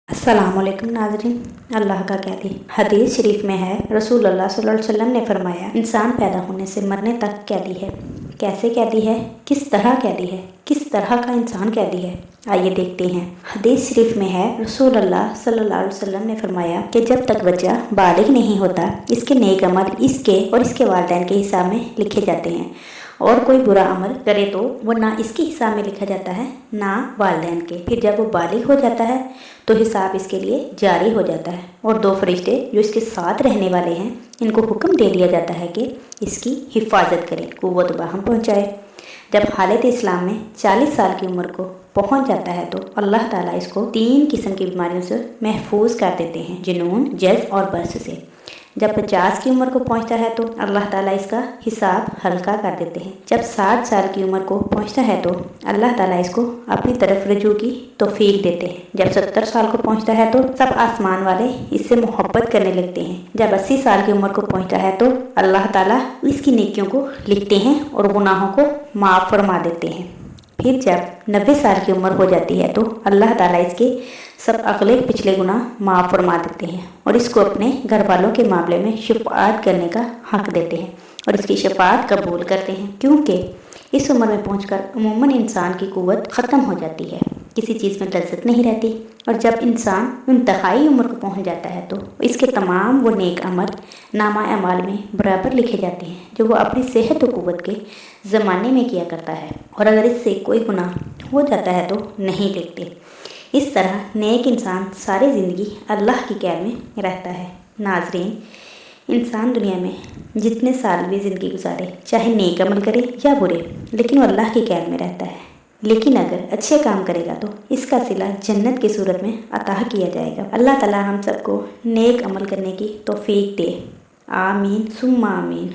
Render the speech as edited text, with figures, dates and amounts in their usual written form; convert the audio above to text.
अस्सलाम वालेकुम नाज़रीन, अल्लाह का कहती हदीस शरीफ में है, रसूल अल्लाह सल्लल्लाहु अलैहि वसल्लम ने फरमाया, इंसान पैदा होने से मरने तक कैदी है। कैसे कैदी है, किस तरह कैदी है, किस तरह का इंसान कैदी है, आइए देखते हैं। हदीस शरीफ में है, रसूल अल्लाह सल्लल्लाहु अलैहि वसल्लम ने फरमाया कि जब तक बच्चा बालिग नहीं होता, इसके नेक अमल इसके और इसके वालिदैन के हिसाब में लिखे जाते हैं, और कोई बुरा अमल करे तो वो ना इसके हिसाब में लिखा जाता है ना वालिदैन के। फिर जब वो बालिग हो जाता है तो हिसाब इसके लिए जारी हो जाता है, और दो फरिश्ते जो इसके साथ रहने वाले हैं इनको हुक्म दे दिया जाता है कि इसकी हिफाजत करें, क़ुव्वत बाहम पहुँचाए। जब हालत इस्लाम में 40 साल की उम्र को पहुँच जाता है तो अल्लाह ताला इसको 3 किस्म की बीमारियों से महफूज कर देते हैं, जुनून, जज़्ब और बर्स से। जब 50 की उम्र को पहुंचता है तो अल्लाह ताला इसका हिसाब हल्का कर देते हैं। जब 60 साल की उम्र को पहुंचता है तो अल्लाह ताला इसको अपनी तरफ रजू की तौफीक देते हैं। जब 70 साल को पहुंचता है तो सब आसमान वाले इससे मोहब्बत करने लगते हैं। जब 80 साल की उम्र को पहुंचता है तो अल्लाह ताला इसकी नेकियों को लिखते हैं और गुनाहों को माफ़ फरमा देते हैं। फिर जब 90 साल की उम्र हो जाती है तो अल्लाह ताला इसके सब अगले पिछले गुनाह माफ़ फरमा देते हैं और इसको अपने घर वालों के मामले में शफाअत करने का हक़ देते हैं और इसकी शफाअत कबूल करते हैं, क्योंकि इस उम्र में पहुंचकर अमूमन इंसान की क़ुव्वत ख़त्म हो जाती है, किसी चीज़ में लज्जत नहीं रहती। और जब इंसान इंतहाई उम्र को पहुंच जाता है तो इसके तमाम वो नेक अमल नामा अमाल में बराबर लिखे जाते हैं जो वो अपनी सेहत और क़ुव्वत के ज़माने में किया करता है, और अगर इससे कोई गुनाह हो जाता है तो नहीं लिखते। इस तरह नेक इंसान सारी ज़िंदगी अल्लाह की कैद में रहता है। नाज़रीन, इंसान दुनिया में जितने साल भी ज़िंदगी गुजारे, चाहे नेक अमल करे या बुरे, लेकिन वो अल्लाह की कैद में रहता है। लेकिन अगर अच्छे काम करेगा तो इसका सिला जन्नत की सूरत में अता किया जाएगा। अल्लाह ताला हम सबको नेक अमल करने की तौफीक दे। आमीन सुम्मा आमीन।